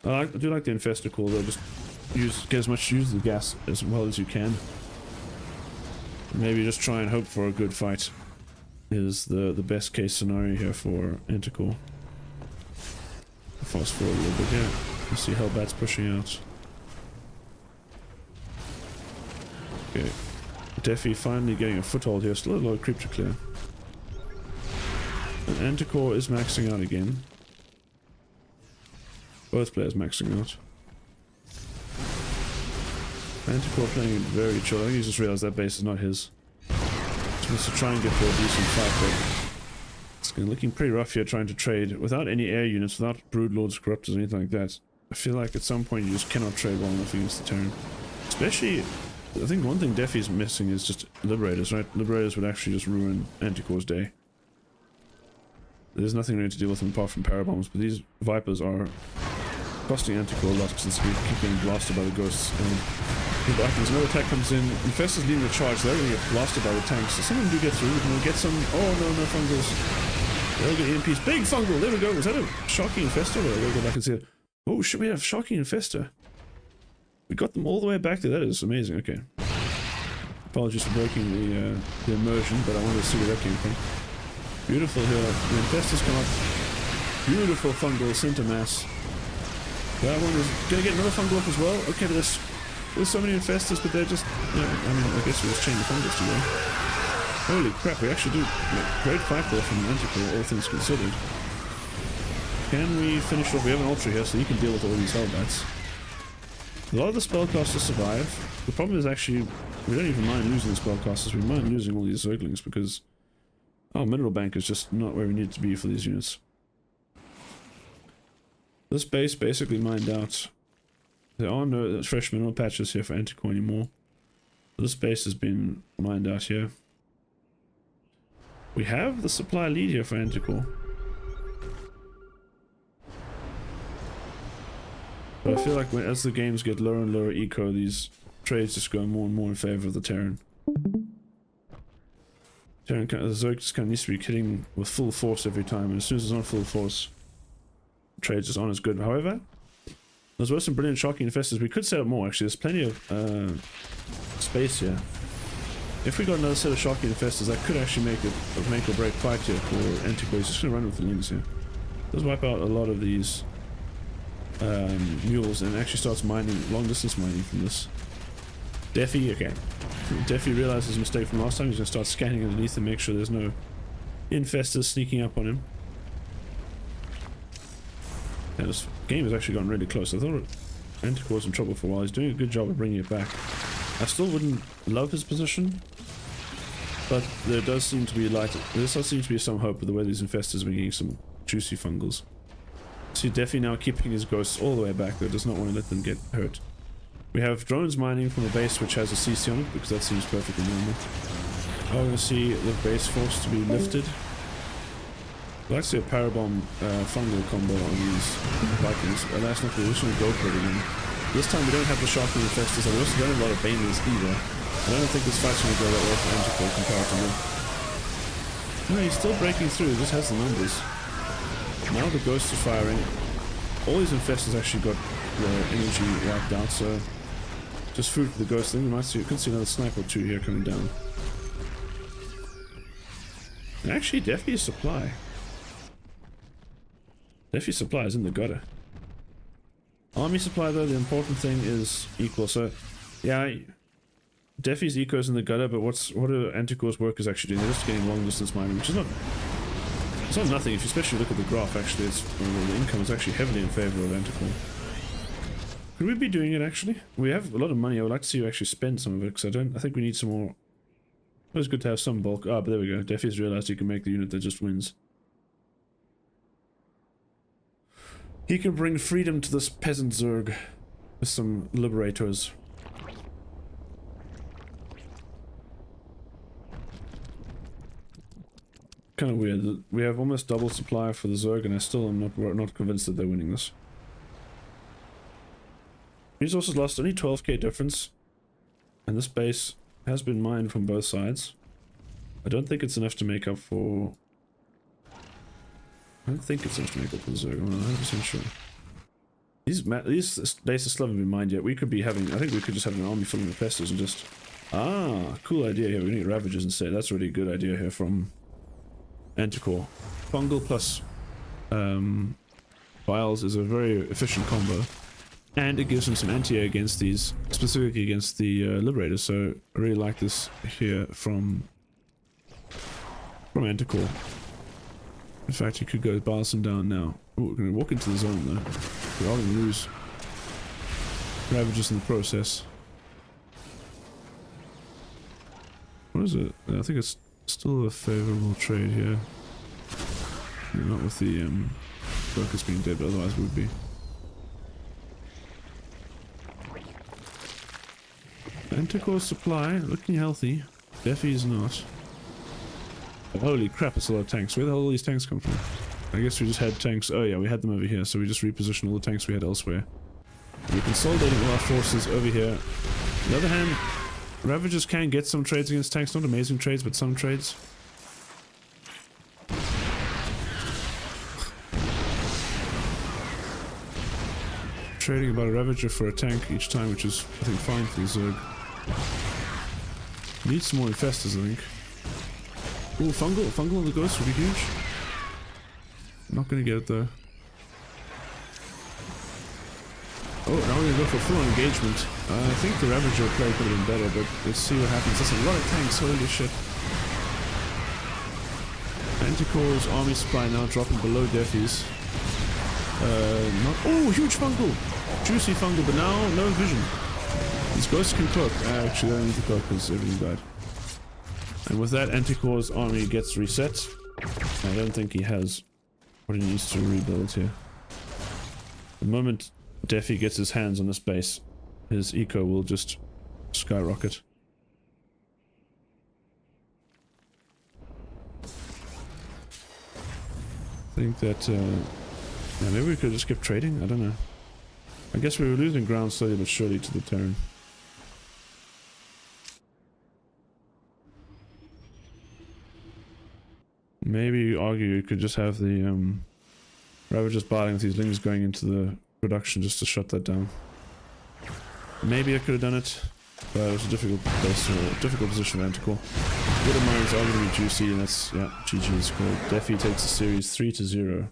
I do like the Infestor call though, just get as much use of the gas as well as you can. Maybe just try and hope for a good fight is the best case scenario here for Anticore. Fast forward a little bit here. You see Hellbat's pushing out. Okay. Dephy finally getting a foothold here. Still a lot of creep to clear. And Anticore is maxing out again. Both players maxing out. Anticore playing it very chill. I think he just realized that base is not his. Just wants to try and get to a decent fight, but it's looking pretty rough here trying to trade without any air units, without Broodlords, Corruptors, or anything like that. I feel like at some point you just cannot trade well enough against the Terran. Especially, I think one thing Dephy's missing is just Liberators, right? Liberators would actually just ruin Anticore's day. There's nothing really to deal with them apart from Parabombs, but these Vipers are costing Anticore a lot since we keep getting blasted by the Ghosts. And the Vikings, another attack comes in, Infestors leading the charge, they're going to get blasted by the tanks. So some of them do get through, and we'll get some, oh no, no Fungals. They'll get EMPs, big Fungal, there we go. Was that a Shocking Infestor? Or we'll go back and see it. Oh, should we have Shocking Infestor? We got them all the way back there, that is amazing, okay. Apologies for breaking the immersion, but I wanted to see where that came from. Beautiful here, the Infestors come up. Beautiful Fungal, center mass. That one is gonna get another Fungal up as well. Okay, there's so many Infestors, but they're just, you know, I mean, I guess we just chain the Fungals together. Holy crap, we actually do great fight there from Anticore, all things considered. Can we finish off? We have an Ultra here, so you can deal with all these Hellbats. A lot of the spellcasters survive. The problem is actually, we don't even mind losing the spellcasters, we mind losing all these Zerglings because our mineral bank is just not where we need it to be for these units. This base basically mined out. There are no fresh mineral patches here for Anticore anymore. This base has been mined out here. We have the supply lead here for Anticore. But I feel like as the games get lower and lower eco, these trades just go more and more in favor of the Terran. The Zerg just kind of needs to be hitting with full force every time, and as soon as it's on full force, trades just aren't as good. However, those were some brilliant Shocking Infestors. We could set up more actually, there's plenty of space here. If we got another set of Shocking Infestors, that could actually make a make or break fight here for Anticore. He's just going to run with the Lings here. Does wipe out a lot of these mules and actually starts mining, long distance mining from this. Dephy, okay. Dephy realizes his mistake from last time. He's going to start scanning underneath and make sure there's no Infestors sneaking up on him. And this game has actually gotten really close. I thought Anticore was in trouble for a while. He's doing a good job of bringing it back. I still wouldn't love his position, but there does seem to be light. There does seem to be some hope with the way these Infestors have been getting some juicy Fungals. See Dephy now keeping his ghosts all the way back there, does not want to let them get hurt. We have drones mining from a base which has a CC on it, because that seems perfectly normal. Oh, we're going to see the base forced to be lifted. I'd like to see a Parabomb Fungal combo on these Vikings. That's not the original go for it again. This time we don't have the Shocking Infestors, and we also don't have a lot of Baners either. I don't think this fight's going to go that well for Anticore comparatively. No, he's still breaking through, he just has the numbers. Now the Ghosts are firing. All these Infestors actually got their energy wiped out, so just food for the Ghosts. I think we might see, you could see another sniper or two here coming down. And actually, Dephy's supply. Dephy's supply is in the gutter. Army supply though, the important thing is equal. So, yeah, Dephy's eco is in the gutter, but what are Anticore's workers actually doing? They're just getting long distance mining, which is not. It's not nothing. If you especially look at the graph, actually, it's the income is actually heavily in favor of Anticore. Could we be doing it actually? We have a lot of money. I would like to see you actually spend some of it because I think we need some more. It was good to have some bulk. Ah, but there we go. Dephy's realized he can make the unit that just wins. He can bring freedom to this peasant Zerg with some liberators. Kind of weird. We have almost double supply for the Zerg, and I still am not convinced that they're winning this. Resources lost only 12k difference, and this base has been mined from both sides. I don't think it's enough to make up for. I don't think it's enough to make up for the Zerg. I'm not 100% sure. These bases still haven't been mined yet. We could be having. I think we could just have an army full of Infestors and just. Ah, cool idea here. We need Ravagers instead. That's a really good idea here from Anticore. Fungal plus Vials is a very efficient combo, and it gives him some anti-air against these, specifically against the Liberators. So I really like this here from Anticore. In fact, you could go bar some down now. Ooh, we're going to walk into the zone though. We are going to lose Ravagers in the process. What is it? I think it's still a favorable trade here. Not with the focus being dead, but otherwise we would be. Anticore supply, looking healthy. Dephy is not. Holy crap, it's a lot of tanks. Where the hell all these tanks come from? I guess we just had tanks. Oh yeah, we had them over here, so we just repositioned all the tanks we had elsewhere. We're consolidating all our forces over here. On the other hand, Ravagers can get some trades against tanks. Not amazing trades, but some trades. Trading about a Ravager for a tank each time, which is, I think, fine for the Zerg. Need some more infestors, I think. Ooh, fungal. Fungal on the ghost would be huge. Not gonna get it though. Oh, now we're gonna go for full engagement. I think the Ravager play could have been better, but let's see what happens. That's a lot of tanks, holy shit. Anticore's army supply now dropping below Dephy's. Oh, huge fungal! Juicy fungal, but now no vision. These ghosts can cloak. Actually, they don't need to cloak because everything died. And with that, Anticore's army gets reset. I don't think he has what he needs to rebuild here. The moment Dephy gets his hands on this base, his eco will just skyrocket. I think that, yeah, maybe we could just keep trading? I don't know. I guess we were losing ground slowly but surely to the Terran. Maybe you argue you could just have the Ravagers battling with these lings going into the production just to shut that down. Maybe I could have done it, but it was a difficult place, difficult position for Anticore. Good of mines are going to be juicy, and that's, yeah, GG is called. Dephy takes the series 3-0.